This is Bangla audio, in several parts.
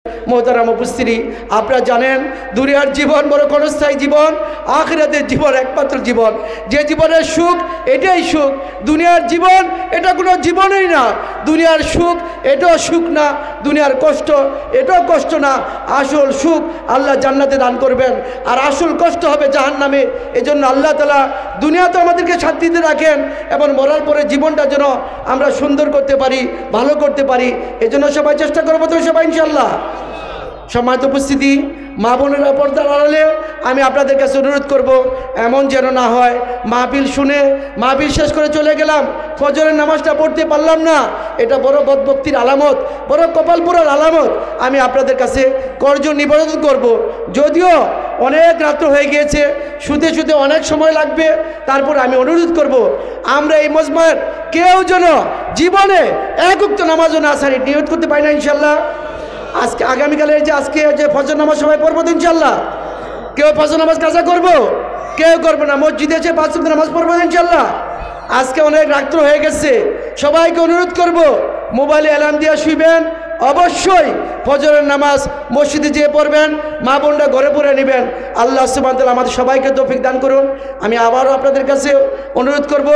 মোহতারাম উপস্থিতি, আপনারা জানেন দুনিয়ার জীবন বড় ক্ষণস্থায়ী জীবন, আখিরাতের জীবন একমাত্র জীবন। যে জীবনের সুখ এটাই সুখ, দুনিয়ার জীবন এটা কোনো জীবনই না। দুনিয়ার সুখ এটাও সুখ না, দুনিয়ার কষ্ট এটাও কষ্ট না। আসল সুখ আল্লাহ জান্নাতে দান করবেন, আর আসল কষ্ট হবে জাহান্নামে। এজন্য আল্লাহ তাআলা দুনিয়াতে আমাদেরকে শান্তিতে রাখেন এবং মরার পরে জীবনটা যেন আমরা সুন্দর করতে পারি, ভালো করতে পারি। এজন্য সবাই চেষ্টা করবো তো সবাই ইনশাআল্লাহ। সম্মানিত উপস্থিতি, মা বোনেরা পর্দার আড়ালে আমি আপনাদের কাছে অনুরোধ করব, এমন যেন না হয় মাহফিল শুনে মাহফিল শেষ করে চলে গেলাম, ফজরের নামাজটা পড়তে পারলাম না। এটা বড় বদভক্তির আলামত, বড় কপালপুরার আলামত। আমি আপনাদের কাছে করজোড়ে নিবেদন করব, যদিও অনেক রাত্র হয়ে গিয়েছে, শুতে শুতে অনেক সময় লাগবে, তারপর আমি অনুরোধ করব আমরা এই মজমার কেউ যেন জীবনে এক ওয়াক্ত নামাজও না ছাড়ি। নিয়ত করতে পারি না ইনশাল্লাহ? আজকে আগামীকালের যে আজকে যে ফজর নামাজ সবাই পড়বো তো ইনশাল্লাহ? কেউ ফজর নামাজ কাজা করবো, কেউ করবো না। মসজিদে এসে 5 ওয়াক্ত নামাজ পড়বো ইনশাল্লাহ। আজকে অনেক রাত্র হয়ে গেছে, সবাইকে অনুরোধ করব মোবাইলে অ্যালার্ম দিয়ে শুইবেন, অবশ্যই ফজরের নামাজ মসজিদে যেয়ে পড়বেন, মা বোনরা ঘরে পড়ে নেবেন। আল্লাহ সুবহানাহু ওয়া তাআলা আমাদের সবাইকে তৌফিক দান করুন। আমি আবারও আপনাদের কাছে অনুরোধ করব,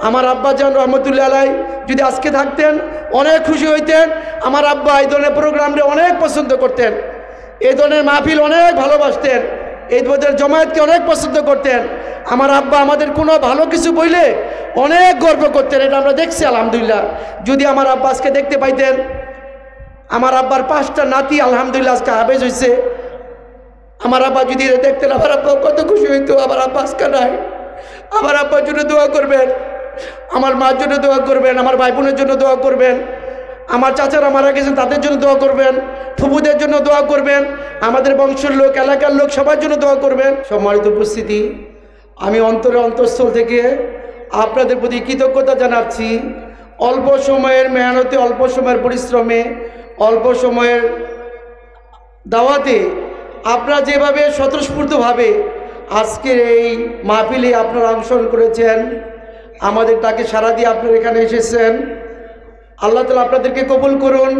আমার আব্বাজান রহমতুল্লাহ আলাইহি যদি আজকে থাকতেন অনেক খুশি হইতেন। আমার আব্বা এই ধরনের প্রোগ্রামটা অনেক পছন্দ করতেন, এই ধরনের মাহফিল অনেক ভালোবাসতেন, এই ধরনের জমায়েতকে অনেক পছন্দ করতেন। আমার আব্বা আমাদের কোনো ভালো কিছু বইলে অনেক গর্ব করতেন, এটা আমরা দেখছি আলহামদুলিল্লাহ। যদি আমার আব্বা আজকে দেখতে পাইতেন, আমার আব্বার 5টা নাতি আলহামদুলিল্লাহ আজকে হাফেজ হয়েছে। আমার আব্বা যদি দেখতেন, আমার আব্বা কত খুশি হইতো। আমার আব্বা আজকে নাই, আমার আব্বার জন্য দোয়া করবেন, আমার মার জন্য দোয়া করবেন, আমার ভাই বোনের জন্য দোয়া করবেন, আমার চাচারা মারা গেছেন তাদের জন্য দোয়া করবেন, ফুফুদের জন্য দোয়া করবেন, আমাদের বংশের লোক, এলাকার লোক সবার জন্য দোয়া করবেন। সম্মানিত উপস্থিতি, আমি অন্তঃস্থল থেকে আপনাদের প্রতি কৃতজ্ঞতা জানাচ্ছি। অল্প সময়ের মেহনতে, অল্প সময়ের পরিশ্রমে, অল্প সময়ের দাওয়াতে আপনারা যেভাবে স্বতঃস্ফূর্তভাবে আজকের এই মাহফিলে আপনারা অংশগ্রহণ করেছেন, আমাদের তাকে সাড়া দিয়ে আপনারা এখানে এসেছেন, আল্লাহ তাআলা আপনাদেরকে কবুল করুন।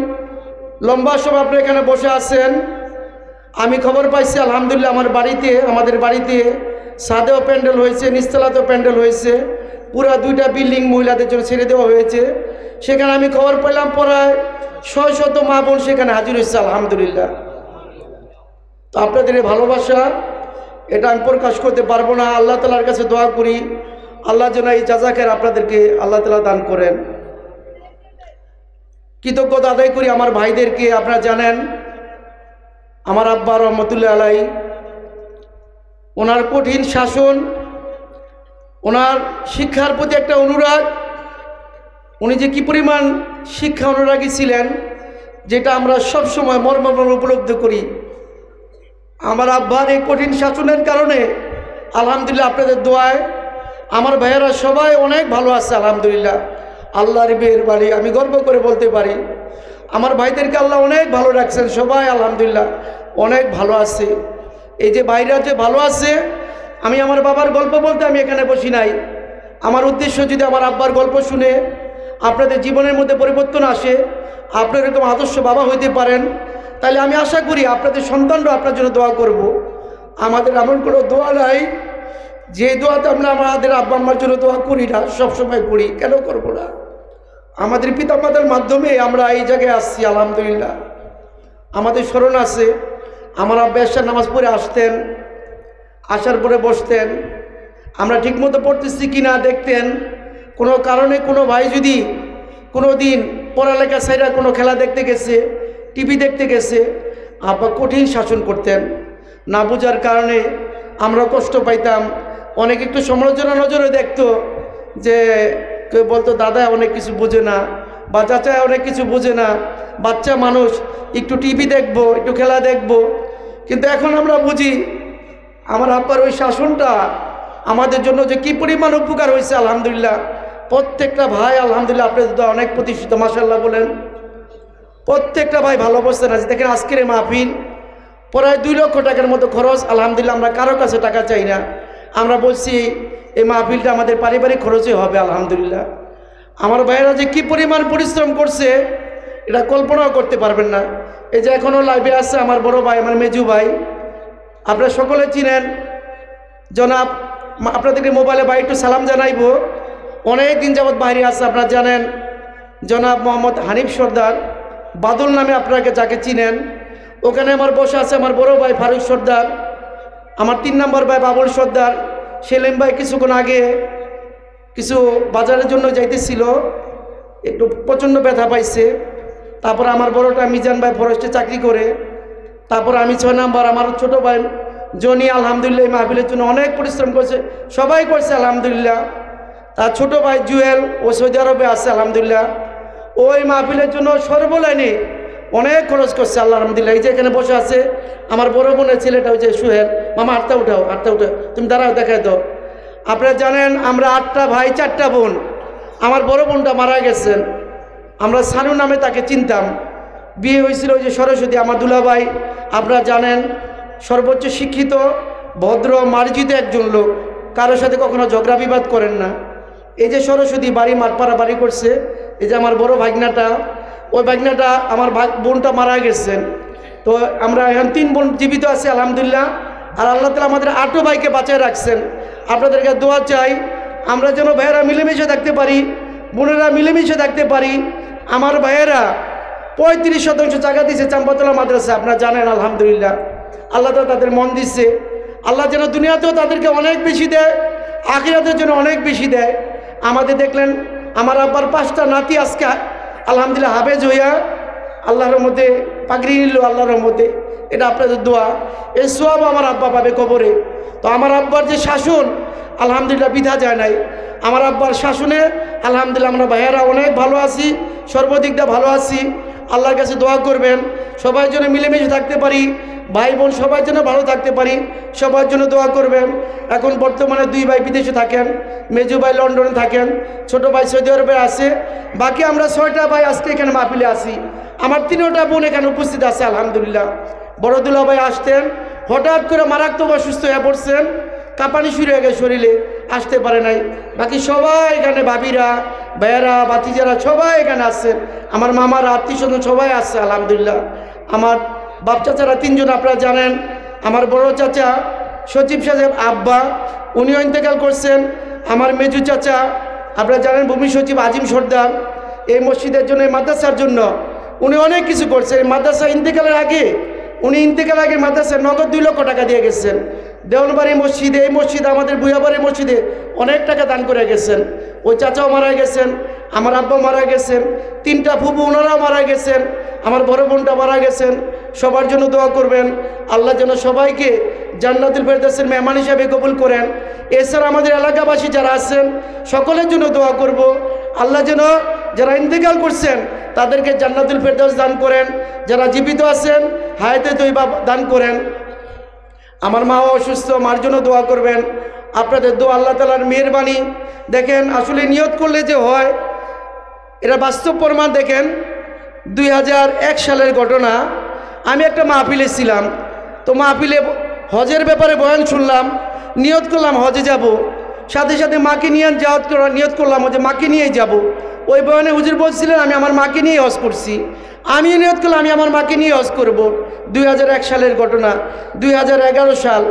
লম্বা সময় আপনারা এখানে বসে আছেন। আমি খবর পাইছি আলহামদুলিল্লাহ আমাদের বাড়িতে ছাদেও প্যান্ডেল হয়েছে, নিচতলাতেও প্যান্ডেল হয়েছে, পুরা 2টা বিল্ডিং মহিলাদের জন্য ছেড়ে দেওয়া হয়েছে। সেখানে আমি খবর পেলাম প্রায় 600 মা বোন সেখানে হাজির হয়েছে আলহামদুলিল্লাহ। তো আপনাদের এই ভালোবাসা এটা আমি প্রকাশ করতে পারবো না। আল্লাহ তাআলার কাছে দোয়া করি আল্লাহ যেন এই জাযাকের আপনাদেরকে আল্লাহ তাআলা দান করেন। কৃতজ্ঞতা আদায় করি আমার ভাইদেরকে। আপনারা জানেন আমার আব্বা রহমতুল্লাহ আলাইহি, ওনার কঠিন শাসন, ওনার শিক্ষার প্রতি একটা অনুরাগ, উনি যে কি পরিমাণ শিক্ষা অনুরাগী ছিলেন, যেটা আমরা সব সময় মর্মে উপলব্ধি করি। আমার আব্বার এই কঠিন শাসনের কারণে আলহামদুলিল্লাহ আপনাদের দোয়ায় আমার ভাইয়েরা সবাই অনেক ভালো আছে আলহামদুলিল্লাহ। আল্লাহর মেহেরবানি, আমি গর্ব করে বলতে পারি আমার ভাইদেরকে আল্লাহ অনেক ভালো রাখছেন, সবাই আলহামদুলিল্লাহ অনেক ভালো আছে। এই যে ভাইরা যে ভালো আছে, আমি আমার বাবার গল্প বলতে আমি এখানে বসি নাই। আমার উদ্দেশ্য যদি আমার আব্বার গল্প শুনে আপনাদের জীবনের মধ্যে পরিবর্তন আসে, আপনার এরকম আদর্শ বাবা হইতে পারেন, তাহলে আমি আশা করি আপনাদের সন্তানরা আপনার জন্য দোয়া করব। আমাদের এমন কোনো দোয়া নাই যে দোয়াতে আমরা আমাদের আব্বা আম্মার জন্য দোয়া করি না, সবসময় করি, কেন করব না? আমাদের পিতামাতার মাধ্যমে আমরা এই জায়গায় আসছি আলহামদুলিল্লাহ। আমাদের স্মরণ আছে আমার আব্বা এশার নামাজ পড়ে আসতেন, আসার পরে বসতেন, আমরা ঠিকমতো পড়তেছি কিনা দেখতেন। কোনো কারণে কোনো ভাই যদি কোনো দিন পড়ালেখা ছাইরা কোনো খেলা দেখতে গেছে, টিভি দেখতে গেছে, আব্বা কঠিন শাসন করতেন। না বোঝার কারণে আমরা কষ্ট পাইতাম। অনেক একটু সমালোচনা নজরে দেখতো, যে কেউ বলতো দাদা অনেক কিছু বোঝে না, বা চাচা অনেক কিছু বোঝে না, বাচ্চা মানুষ, একটু টিভি দেখবো, একটু খেলা দেখবো। কিন্তু এখন আমরা বুঝি আমার আব্বার ওই শাসনটা আমাদের জন্য যে কি পরিমাণ উপকার হয়েছে আলহামদুলিল্লাহ। প্রত্যেকটা ভাই আলহামদুলিল্লাহ আপনাদের তো অনেক প্রতিষ্ঠিত মাশাআল্লাহ বলেন, প্রত্যেকটা ভাই ভালো অবস্থান আছে। দেখেন আজকের এই মাহফিল প্রায় 2 লক্ষ টাকার মতো খরচ আলহামদুলিল্লাহ। আমরা কারো কাছে টাকা চাই না, আমরা বলছি এই মাহফিলটা আমাদের পারিবারিক খরচে হবে আলহামদুলিল্লাহ। আমার ভাইয়েরা যে কি পরিমাণ পরিশ্রম করছে এটা কল্পনাও করতে পারবেন না। এই যে এখনও লাইভে আছে আমার বড় ভাই, আমার মেজু ভাই, আপনারা সকলে চিনেন জনাব। আপনাদেরকে মোবাইলে ভাই একটু সালাম জানাইব। অনেক দিন যাবৎ বাইরে আছে, আপনারা জানেন জনাব মোহাম্মদ হানিফ সর্দার, বাদল নামে আপনাকে যাকে চিনেন। ওখানে আমার বসে আছে আমার বড় ভাই ফারুক সর্দার, আমার 3 নম্বর ভাই বাবুল সর্দার। সেলিম ভাই কিছুক্ষণ আগে কিছু বাজারের জন্য যাইতেছিল, একটু প্রচণ্ড ব্যথা পাইছে। তারপর আমার বড়টা মিজান ভাই ফরেস্টে চাকরি করে। তারপর আমি 6 নম্বর আমার ছোট ভাই জনি, আলহামদুলিল্লাহ এই মাহফিলের জন্য অনেক পরিশ্রম করছে, সবাই করছে আলহামদুলিল্লাহ। তার ছোট ভাই জুয়েল ও সৌদি আরবে আছে আলহামদুলিল্লাহ, ওই মাহফিলের জন্য সর্বলাইনে অনেক খরচ করছে আল্লাহ আলহামদুলিল্লাহ। এই যে এখানে বসে আছে আমার বড় বোনের ছেলেটা, ওই যে সুহেল, মামা আটটা উঠাও, তুমি দাঁড়াও, দেখাই দাও। আপনারা জানেন আমরা 8টা ভাই 4টা বোন। আমার বড় বোনটা মারা গেছেন, আমরা সানু নামে তাকে চিনতাম। বিয়ে হয়েছিল ওই যে সরস্বতী, আমার দুলাভাই। আপনারা জানেন সর্বোচ্চ শিক্ষিত, ভদ্র, মার্জিত একজন লোক, কারোর সাথে কখনো ঝগড়া বিবাদ করেন না। এই যে সরস্বতী বাড়ি মাঠপাড়া বাড়ি করছে, এই যে আমার বড় ভাগনাটা, ওই ভাগনাটা আমার বোনটা মারা গেছেন। তো আমরা এখন 3 বোন জীবিত আছি আলহামদুলিল্লাহ। আর আল্লাহ তাআলা আমাদের 8 ভাইকে বাঁচায় রাখছেন। আপনাদেরকে দোয়া চাই আমরা যেন ভাইয়েরা মিলেমিশে থাকতে পারি, বোনেরা মিলেমিশে থাকতে পারি। আমার ভাইয়েরা 35% জায়গা দিয়েছে চাম্পাতলা মাদ্রাসা, আপনারা জানেন আলহামদুলিল্লাহ। আল্লাহ তাআলা তাদের মন দিচ্ছে। আল্লাহ যেন দুনিয়াতেও তাদেরকে অনেক বেশি দেয়, আখিরাতের জন্য অনেক বেশি দেয়। আমাদের দেখলেন আমার আব্বার 5টা নাতি আজকে আলহামদুলিল্লাহ হাফেজ হইয়া আল্লাহর মধ্যে পাগড়ি নিল, আল্লাহর মধ্যে। এটা আপনাদের দোয়া, এই সওয়াব আমার আব্বা পাবে কবরে। তো আমার আব্বার যে শাসন আলহামদুলিল্লাহ বিধা যায় নাই। আমার আব্বার শাসনে আলহামদুলিল্লাহ আমরা ভাইয়েরা অনেক ভালো আছি, সর্বদিক দিয়ে ভালো আছি। আল্লাহর কাছে দোয়া করবেন সবাই যেন মিলেমিশে থাকতে পারি, ভাই বোন সবাই যেন ভালো থাকতে পারি, সবার জন্য দোয়া করবেন। এখন বর্তমানে 2 ভাই বিদেশে থাকেন, মেজু ভাই লন্ডনে থাকেন, ছোট ভাই সৌদি আরবে আছে। বাকি আমরা 6টা ভাই আজকে এখানে মাহফিলে আছি। আমার 3টা বোন এখানে উপস্থিত আছে আলহামদুলিল্লাহ। বড় দুলা ভাই আসতেন, হঠাৎ করে মারাত্মক অসুস্থ হয়ে পড়ছেন, কাঁপানি শুরু হয়ে গেছে শরীরে, আসতে পারে নাই। বাকি সবাই এখানে, ভাবিরা, ভাইয়েরা, বাতিজারা সবাই এখানে আসছেন। আমার মামারা, আত্মীয়স্বজন সবাই আসছে আলহামদুলিল্লাহ। আমার বাপ চাচারা 3 জন আপনারা জানেন। আমার বড় চাচা সচিব সাহেব আব্বা, উনিও ইন্তেকাল করছেন। আমার মেজু চাচা আপনারা জানেন ভূমি সচিব আজিম সর্দার, এই মসজিদের জন্য, এই মাদ্রাসার জন্য উনি অনেক কিছু করছেন। এই মাদ্রাসা ইন্তেকালের আগে, উনি ইন্তেকালের আগে মাদ্রাসায় নগদ 2 লক্ষ টাকা দিয়ে গেছেন। দেওয়ানবাড়ি মসজিদে, এই মসজিদে, আমাদের বুয়াবাড়ি মসজিদে অনেক টাকা দান করে গেছেন। ওই চাচাও মারা গেছেন, আমার আব্বা মারা গেছেন, 3টা ফুফু ওনারাও মারা গেছেন, আমার বড় বোনটা মারা গেছেন। সবার জন্য দোয়া করবেন, আল্লাহ যেন সবাইকে জান্নাতুল ফেরদাউসের মেহমান হিসাবে কবুল করেন। এছাড়া আমাদের এলাকাবাসী যারা আছেন সকলের জন্য দোয়া করব, আল্লাহ যেন যারা ইন্তেকাল করছেন তাদেরকে জান্নাতুল ফেরদাউস দান করেন, যারা জীবিত আছেন হায়াতে তৈবা দান করেন। আমার মাও অসুস্থ, মার জন্য দোয়া করবেন। আপনাদের দোয়া আল্লাহ তাআলার মেহেরবানি। দেখেন আসলে নিয়ত করলে যে হয়, এটা বাস্তব প্রমাণ। দেখেন 2001 সালের ঘটনা, আমি একটা মাহফিলে ছিলাম। তো মাহফিলে হজের ব্যাপারে বয়ান শুনলাম, নিয়ত করলাম হজে যাব। সাথে সাথে মাকে নিয়ে নিয়ত করলাম যে মাকে নিয়েই যাব। ওই বয়ানে হুজুর বলছিলেন আমি আমার মাকে নিয়ে হজ করছি। আমি নিয়ত করলাম আমি আমার মাকে নিয়ে হজ করব। 2001 সালের ঘটনা। 2011 সাল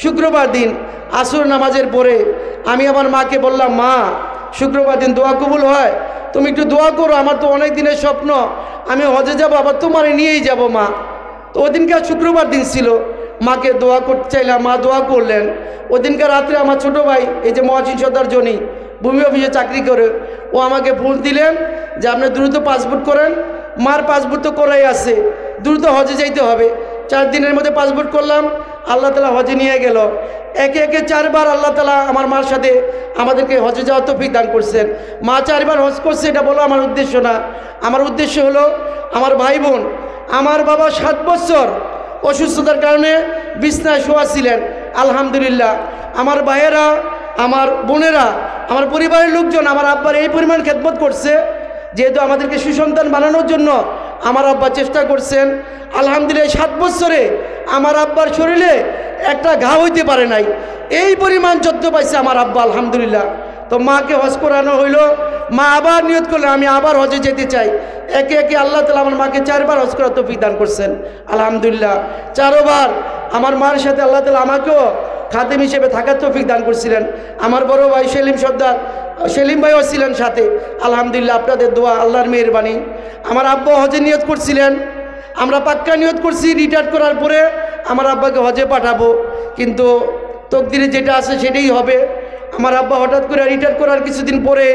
শুক্রবার দিন আসর নামাজের পরে আমি আমার মাকে বললাম, মা শুক্রবার দিন দোয়া কবুল হয়, তুমি একটু দোয়া করো, আমার তো অনেক দিনের স্বপ্ন, আমি হজে যাব, আবার তোমারে নিয়েই যাব মা। তো ওই দিনকার শুক্রবার দিন ছিল, মাকে দোয়া করতে চাইলাম, মা দোয়া করলেন। ওই দিনকার রাত্রে আমার ছোটো ভাই, এই যে মহাজিন সর্দার জনি, ভূমি অফিসে চাকরি করে, ও আমাকে ফোন দিলেন যে আপনি দ্রুত পাসপোর্ট করেন। মার পাসপোর্ট তো করাই আছে, দ্রুত হজে যাইতে হবে। 4 দিনের মধ্যে পাসপোর্ট করলাম, আল্লাহ তাআলা হজে নিয়ে গেল। একে একে 4 বার আল্লাহ তাআলা আমার মার সাথে আমাদেরকে হজে যাওয়ার তৌফিক দান করছেন। মা 4 বার হজ করছে, এটা বলো আমার উদ্দেশ্য না। আমার উদ্দেশ্য হলো আমার ভাই বোন। আমার বাবা 7 বছর অসুস্থতার কারণে বিছনায় শোয়া ছিলেন, আলহামদুলিল্লাহ। আমার ভাইয়েরা, আমার বোনেরা, আমার পরিবারের লোকজন আমার আব্বার এই পরিমাণ খেদমত করছে, যেহেতু আমাদেরকে সুসন্তান বানানোর জন্য আমার আব্বা চেষ্টা করছেন। আলহামদুলিল্লাহ 7 বছরে আমার আব্বার শরীরে একটা ঘা হইতে পারে নাই, এই পরিমাণ যত্ন পাইছে আমার আব্বা আলহামদুলিল্লাহ। তো মাকে হজ করানো হইল, মা আবার নিয়ত করলেন আমি আবার হজে যেতে চাই। একে একে আল্লাহ তাআলা আমার মাকে 4 বার হজ করার তৌফিক দান করছেন আলহামদুলিল্লাহ। 4 বার আমার মার সাথে আল্লাহ তাআলা আমাকেও খাদেম হিসেবে থাকার তৌফিক দান করছিলেন। আমার বড় ভাই সেলিম সর্দার, সেলিম ভাইও ছিলেন সাথে আলহামদুলিল্লাহ। আপনাদের দোয়া, আল্লাহর মেহেরবানি। আমার আব্বা হজে নিয়ত করছিলেন, আমরা পাক্কা নিয়ত করছি রিটায়ার করার পরে আমার আব্বাকে হজে পাঠাবো, কিন্তু তকদিরে যেটা আছে সেটাই হবে। আমার আব্বা হঠাৎ করে রিটায়ার করার কিছুদিন পরে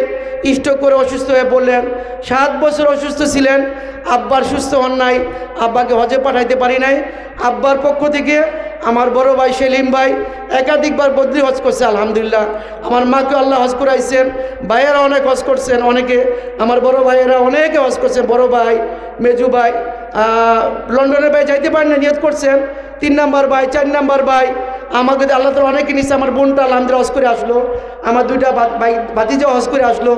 স্ট্রোক করে অসুস্থ হয়ে পড়লেন। 7 বছর অসুস্থ ছিলেন, আব্বার সুস্থ হন নাই, আব্বাকে হজে পাঠাইতে পারি নাই। আব্বার পক্ষ থেকে আমার বড় ভাই সেলিম ভাই একাধিকবার বদলি হজ করছে আলহামদুলিল্লাহ। আমার মাকে আল্লাহ হজ করাইছেন, ভাইয়েরা অনেক হজ করছেন, অনেকে আমার বড় ভাইয়েরা অনেকে হজ করছেন। বড় ভাই, মেজু ভাই, লন্ডনের ভাই যাইতে পারেন না, নিয়ত করছেন। 3 নাম্বার ভাই, 4 নাম্বার ভাই, আমাকে আল্লাহ তাআলা অনেকে নিচ্ছে। আমার বোনটা আলহামদুলিল্লাহ হজ করে আসলো, আমার 2টা ভাতিজাও হজ করে আসলো,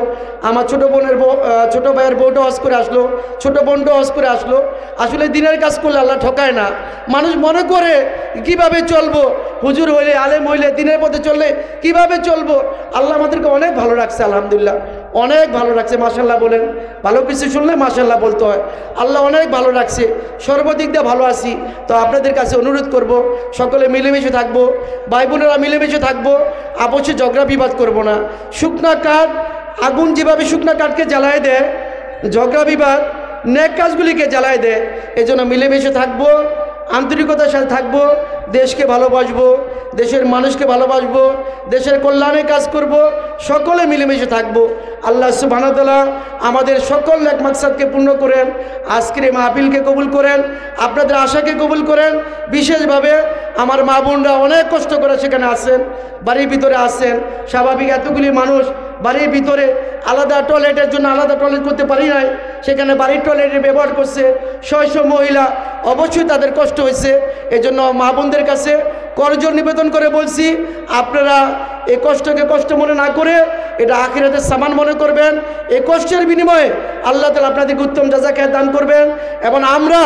আমার ছোটো ভাইয়ের বউটা হজ করে আসলো, ছোটো বোনটাও হজ করে আসলো। আসলে দিনের কাজ করলে আল্লাহ ঠকায় না। মানুষ মনে করে কিভাবে চলবো, হুজুর হইলে আলেম হইলে দিনের পথে চললে কিভাবে চলবো। আল্লাহ আমাদেরকে অনেক ভালো রাখছে আলহামদুলিল্লাহ, অনেক ভালো রাখছে মাশাআল্লাহ বলেন। ভালো কিছু শুনলে মাশাআল্লাহ বলতে হয়। আল্লাহ অনেক ভালো রাখছে, সর্বদিক দিয়ে ভালো আছি। তো আপনাদের কাছে অনুরোধ করব, সকলে মিলেমিশে থাকবো, ভাই বোনেরা মিলেমিশে থাকবো, আপসে ঝগড়া বিবাদ করব না। শুকনা কাঠ, আগুন যেভাবে শুকনা কাঠকে জ্বালায় দেয়, ঝগড়া বিবাদ নেক কাজগুলিকে জ্বালায় দেয়। এজন্য মিলেমিশে থাকবো, আন্তরিকতার সাথে থাকবো, দেশকে ভালোবাসবো, দেশের মানুষকে ভালোবাসবো, দেশের কল্যাণে কাজ করব, সকলে মিলেমিশে থাকবো। আল্লাহ সুবহানাহু ওয়া তাআলা আমাদের সকল নেক মাকসাদকে পূর্ণ করেন, আজকের এই মাহফিলকে কবুল করেন, আপনাদের আশাকে কবুল করেন। বিশেষভাবে আমার মা বোনরা অনেক কষ্ট করে সেখানে আসেন, বাড়ির ভিতরে আসেন। স্বাভাবিক এতগুলি মানুষ বাড়ির ভিতরে আলাদা টয়লেটের জন্য আলাদা টয়লেট করতে পারি নাই, সেখানে বাড়ির টয়লেটের ব্যবহার করছে 600 মহিলা। অবশ্যই তাদের কষ্ট হয়েছে। এজন্য মা বোনদের কাছে করজোড়ে নিবেদন করে বলছি, আপনারা এই কষ্টকে কষ্ট মনে না করে এটা আখিরাতের সামান মনে করবেন। এই কষ্টের বিনিময়ে আল্লাহ তাআলা আপনাদেরকে উত্তম জাযাকে দান করবেন। এবং আমরা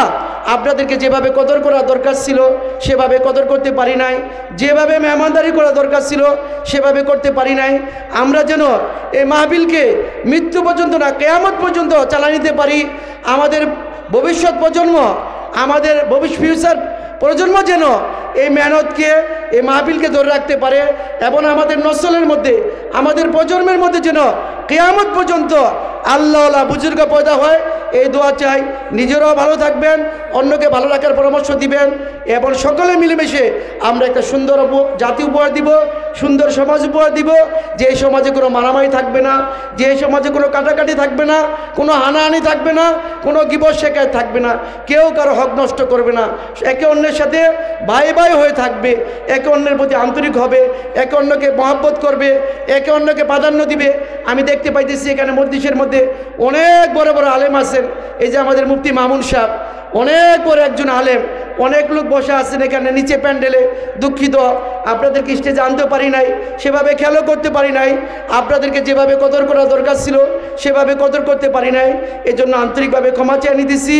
আপনাদেরকে যেভাবে কদর করা দরকার ছিল সেভাবে কদর করতে পারি নাই, যেভাবে মেহমানদারি করা দরকার ছিল সেভাবে করতে পারি নাই। আমরা যেন এই মাহফিলকে মৃত্যু পর্যন্ত না, কিয়ামত পর্যন্ত চালিয়ে নিতে পারি। আমাদের ভবিষ্যৎ প্রজন্ম, আমাদের ফিউচার প্রজন্ম যেন এই মেহনতকে, এই মাহফিলকে ধরে রাখতে পারে, এবং আমাদের নসলের মধ্যে, আমাদের প্রজন্মের মধ্যে যেন কিয়ামত পর্যন্ত আল্লাহওয়ালা বুজুর্গ পয়দা হয়, এই দোয়া চাই। নিজেরাও ভালো থাকবেন, অন্যকে ভালো রাখার পরামর্শ দিবেন, এবং সকলে মিলেমিশে আমরা একটা সুন্দর জাতি উপহার দিব, সুন্দর সমাজ উপহার দিব, যে সমাজে কোনো মারামারি থাকবে না, যে সমাজে কোনো কাটাকাটি থাকবে না, কোনো হানাহানি থাকবে না, কোনো গিবত শেখায় থাকবে না, কেউ কারো হক নষ্ট করবে না, একে অন্যের সাথে ভাই ভাই হয়ে থাকবে, একে অন্যের প্রতি আন্তরিক হবে, একে অন্যকে মহব্বত করবে, একে অন্যকে প্রাধান্য দিবে। আমি দেখতে পাইতেছি এখানে মজলিসের মধ্যে অনেক বড় বড় আলেম আছেন। এই যে আমাদের মুফতি মামুন সাহেব, অনেক বড় একজন আলেম, অনেক লোক বসে আছেন এখানে নিচে প্যান্ডেলে। দুঃখিত, আপনাদেরকে স্টেজে আনতে পারি নাই, সেভাবে খেয়ালও করতে পারি নাই। আপনাদেরকে যেভাবে কদর করা দরকার ছিল সেভাবে কদর করতে পারি নাই। এজন্য আন্তরিকভাবে ক্ষমা চেয়ে নিতেছি।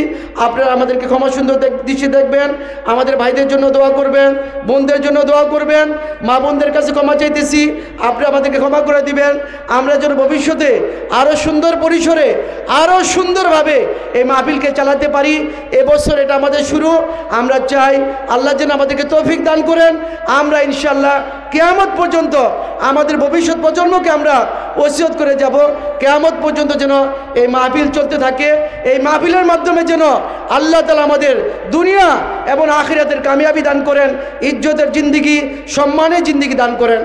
আপনারা আমাদেরকে ক্ষমা সুন্দর দৃষ্টি দেখবেন, আমাদের ভাইদের জন্য দোয়া করবেন, বোনদের জন্য দোয়া করবেন। মা বোনদের কাছে ক্ষমা চাইতেছি, আপনারা আমাদেরকে ক্ষমা করে দিবেন। আমরা যেন ভবিষ্যতে আরও সুন্দর পরিসরে, আরও সুন্দরভাবে এই মাহফিলকে চালাতে পারি। এবছর এটা আমাদের শুরু। আমরা চাই আল্লাহ যেন আমাদেরকে তৌফিক দান করেন। আমরা ইনশাআল্লাহ কিয়ামত পর্যন্ত আমাদের ভবিষ্যৎ প্রজন্মকে আমরা ওসিয়ত করে যাব, কিয়ামত পর্যন্ত যেন এই মাহফিল চলতে থাকে। এই মাহফিলের মাধ্যমে যেন আল্লাহ তাআলা আমাদের দুনিয়া এবং আখিরাতের কামিয়াবি দান করেন, ইজ্জতের জিন্দেগি, সম্মানের জিন্দেগি দান করেন।